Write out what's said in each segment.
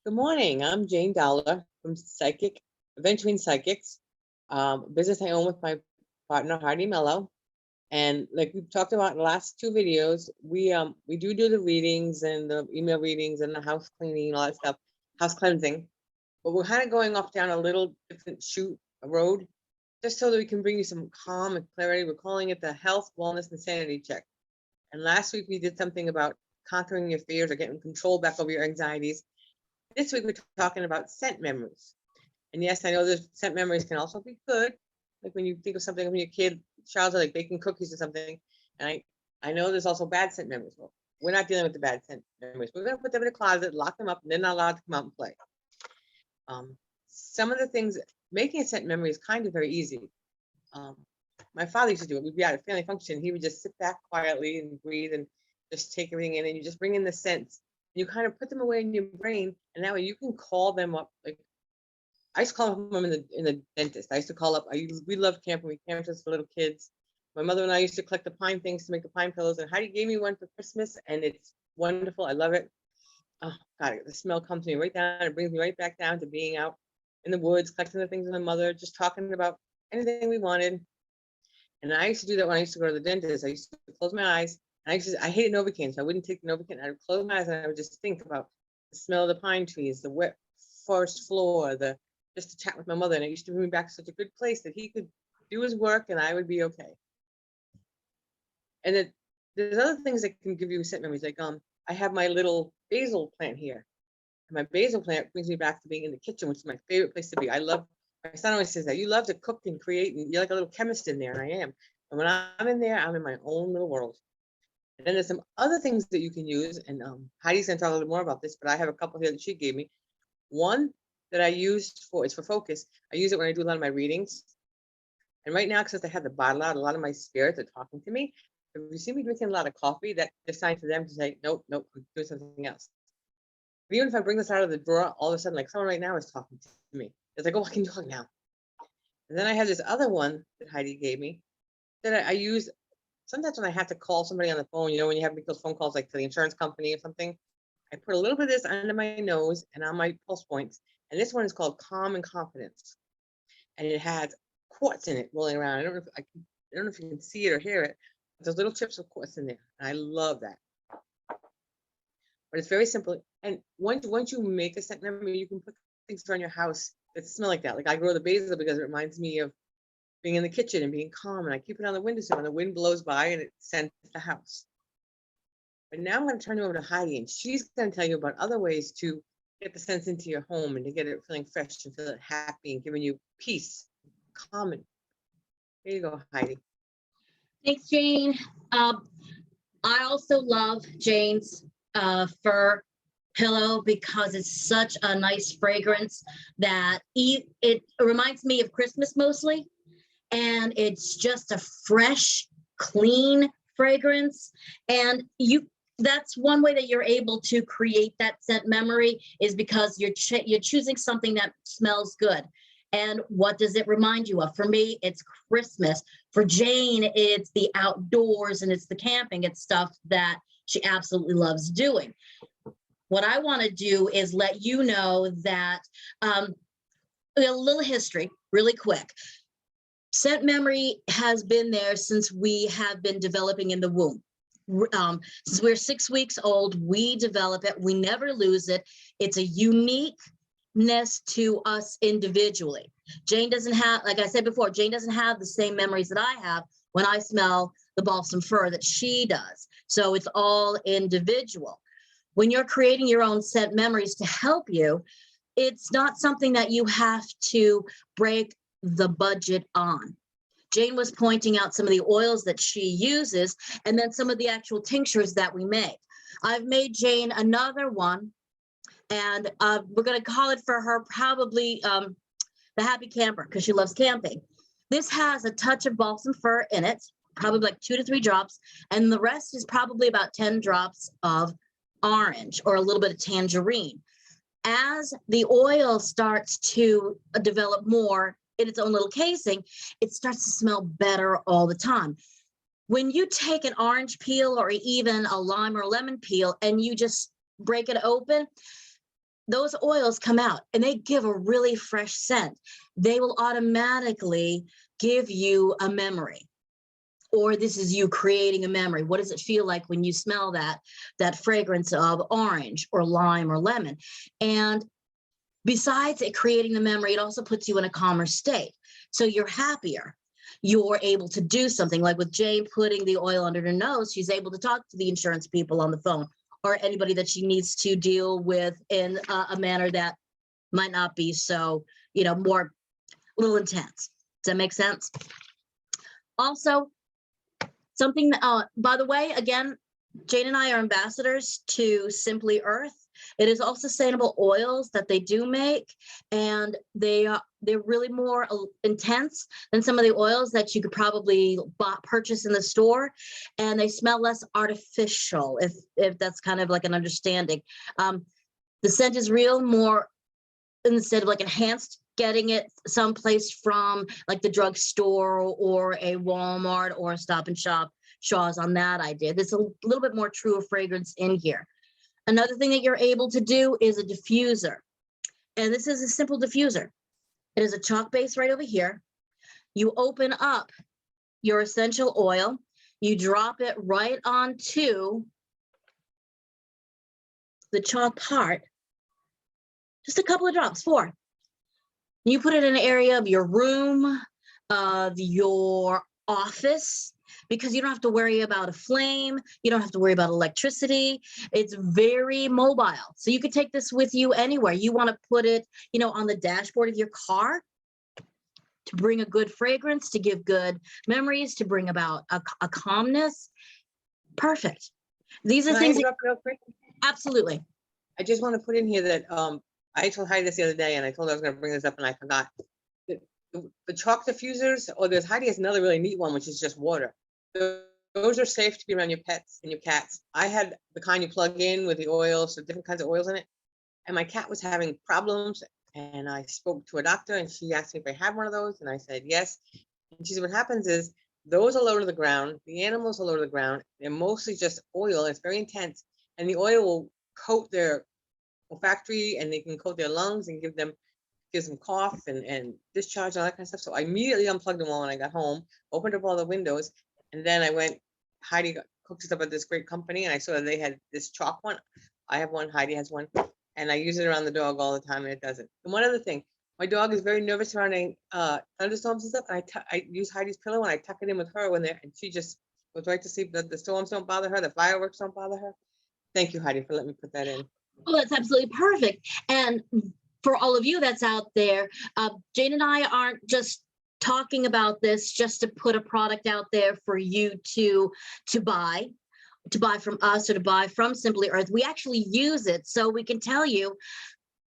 Good morning. I'm Jane Dowler from Adventuring Psychics, business I own with my partner Heidi Mello. And like we've talked about in the last two videos, we do the readings and the email readings and the house cleaning and all that stuff, house cleansing. But we're kind of going off down a little different road, just so that we can bring you some calm and clarity. We're calling it the Health, Wellness, and Sanity Check. And last week we did something about conquering your fears or getting control back over your anxieties. This week we're talking about scent memories. And yes, I know that scent memories can also be good. Like when you think of something when your child's like baking cookies or something. And I know there's also bad scent memories. Well, we're not dealing with the bad scent memories. We're going to put them in a closet, lock them up, and they're not allowed to come out and play. Some of the things, making a scent memory is kind of very easy. My father used to do it. We'd be at a family function. He would just sit back quietly and breathe and just take everything in. And you just bring in the scents. You kind of put them away in your brain, and that way you can call them up. Like I used to call them in the dentist. I used to call up. We loved camping. We camped as little kids. My mother and I used to collect the pine things to make the pine pillows. And Heidi gave me one for Christmas, and it's wonderful. I love it. Oh God, the smell comes to me right down. It brings me right back down to being out in the woods, collecting the things with my mother, just talking about anything we wanted. And I used to do that when I used to go to the dentist. I used to close my eyes. I hated Novocaine, so I wouldn't take the Novocaine. I would close my eyes and I would just think about the smell of the pine trees, the wet forest floor, just to chat with my mother. And it used to bring me back to such a good place that he could do his work and I would be okay. And there's other things that can give you scent memories. Like I have my little basil plant here. And my basil plant brings me back to being in the kitchen, which is my favorite place to be. My son always says that you love to cook and create, and you're like a little chemist in there, and I am. And when I'm in there, I'm in my own little world. And then there's some other things that you can use, and Heidi's going to talk a little more about this, but I have a couple here that she gave me. One that I used it's for focus. I use it when I do a lot of my readings. And right now, since I have the bottle out, a lot of my spirits are talking to me. If you see me drinking a lot of coffee, that's a sign for them to say, nope, I'm doing something else. But even if I bring this out of the drawer, all of a sudden, like someone right now is talking to me. It's like, oh, I can talk now. And then I have this other one that Heidi gave me that I use sometimes when I have to call somebody on the phone, when you have to make those phone calls like to the insurance company or something, I put a little bit of this under my nose and on my pulse points. And this one is called Calm and Confidence. And it has quartz in it rolling around. I don't know if you can see it or hear it, but there's little chips of quartz in there. And I love that. But it's very simple. And once you make a scent memory, you can put things around your house that smell like that. Like I grow the basil because it reminds me of being in the kitchen and being calm, and I keep it on the windowsill and the wind blows by and it scents the house. But now I'm going to turn you over to Heidi, and she's going to tell you about other ways to get the scents into your home and to get it feeling fresh and feel it happy and giving you peace, calming. Here you go, Heidi. Thanks, Jane. I also love Jane's fur pillow because it's such a nice fragrance that it reminds me of Christmas mostly. And it's just a fresh, clean fragrance. And that's one way that you're able to create that scent memory is because you're choosing something that smells good. And what does it remind you of? For me, it's Christmas. For Jane, it's the outdoors and it's the camping. It's stuff that she absolutely loves doing. What I want to do is let you know that a little history, really quick. Scent memory has been there since we have been developing in the womb. Since we're 6 weeks old, we develop it. We never lose it. It's a uniqueness to us individually. Jane doesn't have, like I said before, Jane doesn't have the same memories that I have when I smell the balsam fir that she does. So it's all individual. When you're creating your own scent memories to help you, it's not something that you have to break the budget on. Jane was pointing out some of the oils that she uses and then some of the actual tinctures that we make. I've made Jane another one, and we're going to call it for her probably the Happy Camper because she loves camping. This has a touch of balsam fir in it, probably like 2 to 3 drops, and the rest is probably about 10 drops of orange or a little bit of tangerine. As the oil starts to develop more in its own little casing, it starts to smell better all the time. When you take an orange peel or even a lime or lemon peel and you just break it open, those oils come out and they give a really fresh scent. They will automatically give you a memory, or this is you creating a memory. What does it feel like when you smell that fragrance of orange or lime or lemon? And besides it creating the memory, it also puts you in a calmer state. So you're happier. You're able to do something like with Jane putting the oil under her nose, she's able to talk to the insurance people on the phone, or anybody that she needs to deal with in a manner that might not be so, more a little intense. Does that make sense? Also, something, by the way, again, Jane and I are ambassadors to Simply Earth. It is all sustainable oils that they do make, and they're really more intense than some of the oils that you could probably purchase in the store, and they smell less artificial, if that's kind of like an understanding. The scent is real, more instead of like enhanced, getting it someplace from like the drugstore or a Walmart or a Stop and Shop. Shaw's on that idea. There's a little bit more true fragrance in here. Another thing that you're able to do is a diffuser. And this is a simple diffuser. It is a chalk base right over here. You open up your essential oil, you drop it right onto the chalk part, just a couple of drops, 4. You put it in an area of your room, of your office, because you don't have to worry about a flame. You don't have to worry about electricity. It's very mobile. So you could take this with you anywhere. You want to put it, on the dashboard of your car to bring a good fragrance, to give good memories, to bring about a calmness. Perfect. These are Can I things. interrupt real quick? Absolutely. I just want to put in here that I told Heidi this the other day, and I told her I was going to bring this up, and I forgot. The chalk diffusers, or there's Heidi has another really neat one, which is just water. Those are safe to be around your pets and your cats. I had the kind you plug in with the oil, so different kinds of oils in it. And my cat was having problems, and I spoke to a doctor, and she asked me if I had one of those, and I said yes. And she said, what happens is those are low to the ground, the animals are low to the ground. They're mostly just oil. It's very intense, and the oil will coat their olfactory, and they can coat their lungs and gives them cough and discharge and all that kind of stuff. So I immediately unplugged them all when I got home, opened up all the windows, and then I went. Heidi cooked us up at this great company, and I saw that they had this chalk one. I have one. Heidi has one, and I use it around the dog all the time, and it doesn't. And one other thing, my dog is very nervous surrounding thunderstorms and stuff. And I use Heidi's pillow and I tuck it in with her when they're, and she just goes right to sleep. The storms don't bother her. The fireworks don't bother her. Thank you, Heidi, for letting me put that in. Well, that's absolutely perfect. And for all of you that's out there, Jane and I aren't just talking about this just to put a product out there for you to buy from us or to buy from Simply Earth. We actually use it so we can tell you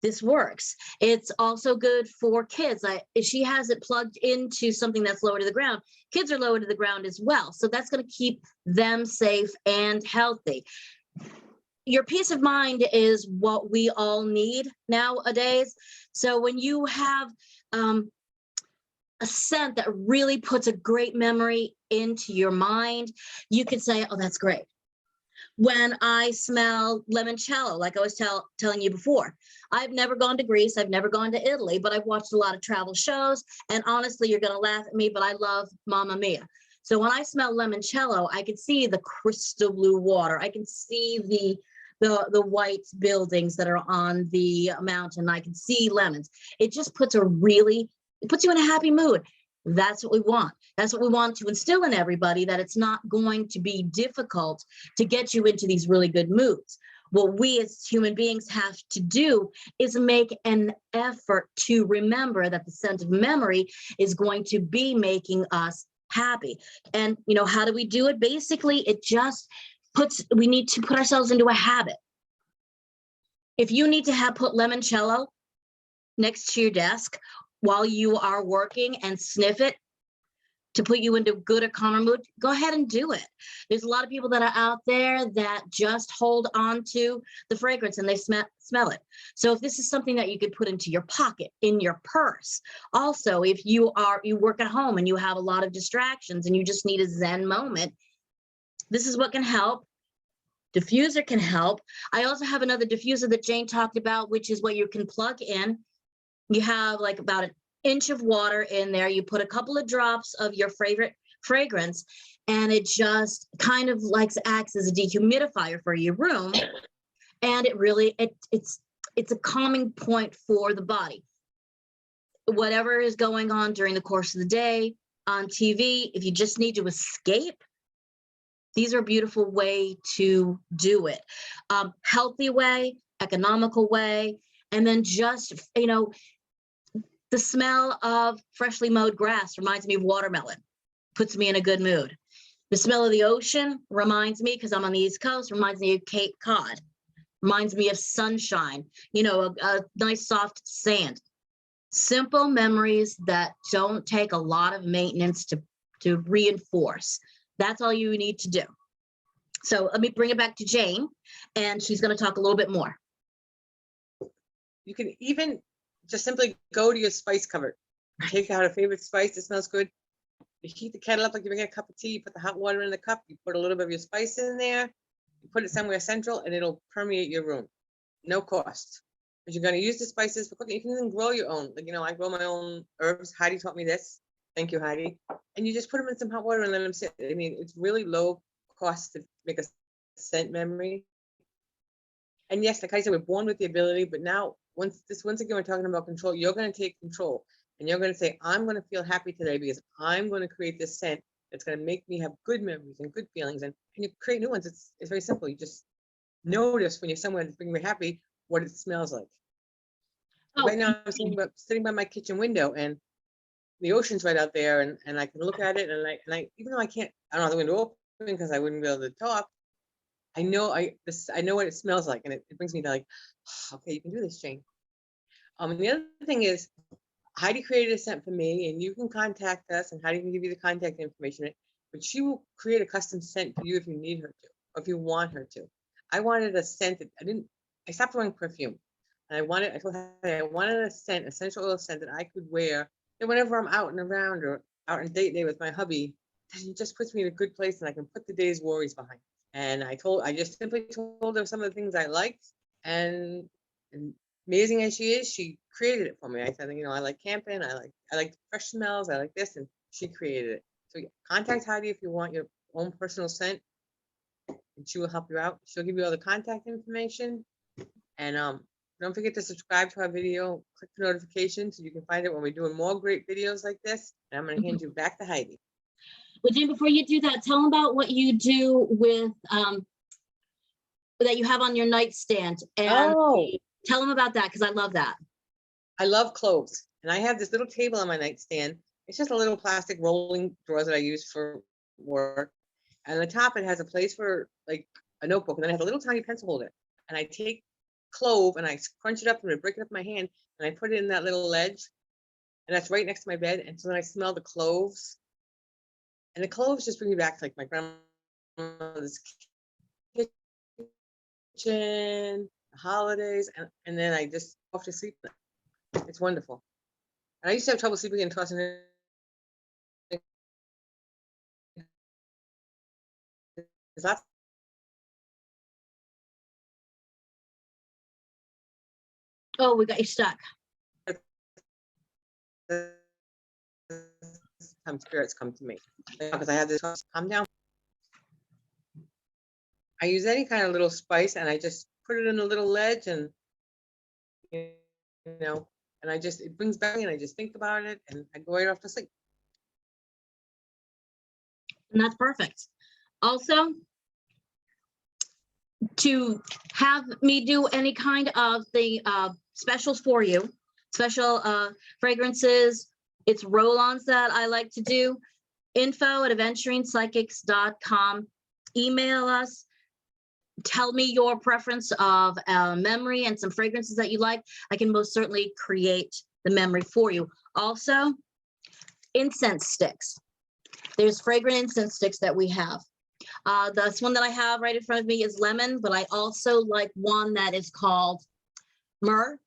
this works. It's also good for kids. She has it plugged into something that's lower to the ground. Kids are lower to the ground as well. So that's going to keep them safe and healthy. Your peace of mind is what we all need nowadays. So when you have a scent that really puts a great memory into your mind, you can say, oh, that's great. When I smell limoncello, like I was telling you before, I've never gone to Greece, I've never gone to Italy, but I've watched a lot of travel shows, and honestly, you're going to laugh at me, but I love Mamma Mia. So when I smell limoncello, I can see the crystal blue water. I can see the white buildings that are on the mountain. I can see lemons. It just puts it puts you in a happy mood. That's what we want. That's what we want to instill in everybody, that it's not going to be difficult to get you into these really good moods. What we as human beings have to do is make an effort to remember that the scent of memory is going to be making us happy. And, how do we do it? Basically, it just we need to put ourselves into a habit. If you need to put limoncello next to your desk while you are working and sniff it to put you into good or calmer mood, go ahead and do it. There's a lot of people that are out there that just hold on to the fragrance and they smell it. So if this is something that you could put into your pocket, in your purse. Also, if you work at home and you have a lot of distractions and you just need a Zen moment, this is what can help. Diffuser can help. I also have another diffuser that Jane talked about, which is what you can plug in. You have like about an inch of water in there. You put a couple of drops of your favorite fragrance, and it just kind of like acts as a dehumidifier for your room. And it really, it's a calming point for the body. Whatever is going on during the course of the day, on TV, if you just need to escape, these are a beautiful way to do it. Healthy way, economical way, and then just, you know, the smell of freshly mowed grass reminds me of watermelon, puts me in a good mood. The smell of the ocean reminds me, because I'm on the East Coast, reminds me of Cape Cod, reminds me of sunshine, you know, a nice soft sand. Simple memories that don't take a lot of maintenance to reinforce. That's all you need to do. So let me bring it back to Jane, and she's going to talk a little bit more. You can even just simply go to your spice cupboard, take out a favorite spice that smells good. You heat the kettle up like you bring a cup of tea, you put the hot water in the cup, you put a little bit of your spice in there, you put it somewhere central, and it'll permeate your room. No cost. Because you're going to use the spices for cooking. You can even grow your own. Like, you know, I grow my own herbs. Heidi taught me this. Thank you, Heidi. And you just put them in some hot water and let them sit. I mean, it's really low cost to make a scent memory. And yes, like I said, we're born with the ability, but now once again, we're talking about control. You're going to take control, and you're going to say, I'm going to feel happy today because I'm going to create this scent that's going to make me have good memories and good feelings. And you create new ones. It's very simple. You just notice when you're somewhere that's making me happy what it smells like. Oh. Right now, I'm sitting by my kitchen window, and the ocean's right out there, and I can look at it, and I even though I don't have the window open because I wouldn't be able to talk, I know what it smells like, and it brings me to like, oh, okay, you can do this, Jane. And the other thing is, Heidi created a scent for me, and you can contact us, and Heidi can give you the contact information, but she will create a custom scent for you if you need her to, or if you want her to. I wanted a scent that I stopped wearing perfume. And I wanted a scent, essential oil scent that I could wear, and whenever I'm out and around or out on date day with my hubby, it just puts me in a good place, and I can put the day's worries behind. And I just simply told her some of the things I liked, and amazing as she is, she created it for me. I said, you know, I like camping, I like fresh smells, I like this, and she created it. So yeah, contact Heidi if you want your own personal scent, and she will help you out. She'll give you all the contact information, and don't forget to subscribe to our video, click the notifications so you can find it when we're doing more great videos like this. And I'm going to hand you back to Heidi. Well, Jane, before you do that, tell them about what you do with that you have on your nightstand, and tell them about that, because I love that. I love cloves, and I have this little table on my nightstand. It's just a little plastic rolling drawers that I use for work, and on the top it has a place for like a notebook, and then it has a little tiny pencil holder, and I take clove and I crunch it up and I break it up in my hand, and I put it in that little ledge, and that's right next to my bed. And so then I smell the cloves, and the cloves just bring me back to like my grandmother's kitchen, the holidays, and then I just go off to sleep. It's wonderful. And I used to have trouble sleeping and tossing it. That's Oh, we got you stuck. Spirits come to me because I have this calm down. I use any kind of little spice, and I just put it in a little ledge, and you know, and it brings back me, and I just think about it, and I go right off to sleep. And that's perfect. Also, to have me do any kind of the specials for you, special fragrances, it's roll-ons that I like to do. info@aventuringpsychics.com. Email us. Tell me your preference of memory and some fragrances that you like. I can most certainly create the memory for you. Also, incense sticks. There's fragrant incense sticks that we have. This one that I have right in front of me is lemon, but I also like one that is called myrrh.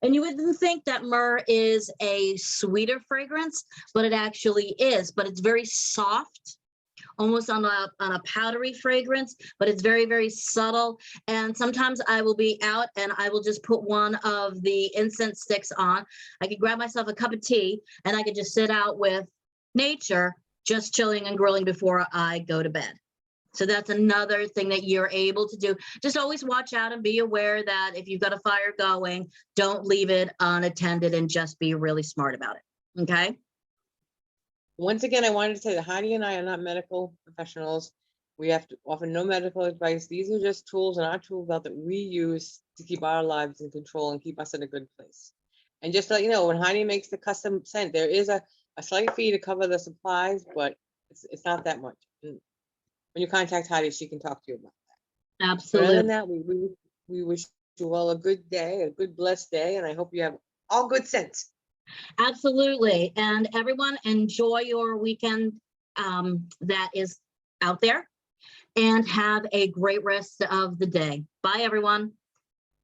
And you wouldn't think that myrrh is a sweeter fragrance, but it actually is. But it's very soft, almost on a powdery fragrance, but it's very, very subtle. And sometimes I will be out and I will just put one of the incense sticks on. I could grab myself a cup of tea and I could just sit out with nature, just chilling and grilling before I go to bed. So that's another thing that you're able to do. Just always watch out and be aware that if you've got a fire going, don't leave it unattended, and just be really smart about it. Okay. Once again, I wanted to say that Heidi and I are not medical professionals. We have to offer no medical advice. These are just tools in our tool belt that we use to keep our lives in control and keep us in a good place. And just to let you know, when Heidi makes the custom scent, there is a slight fee to cover the supplies, but it's not that much. When you contact Heidi, she can talk to you about that. But Absolutely. other than that, we wish you all a good day, a good blessed day, and I hope you have all good scents. Absolutely. And everyone, enjoy your weekend that is out there, and have a great rest of the day. Bye, everyone.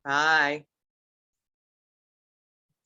Bye.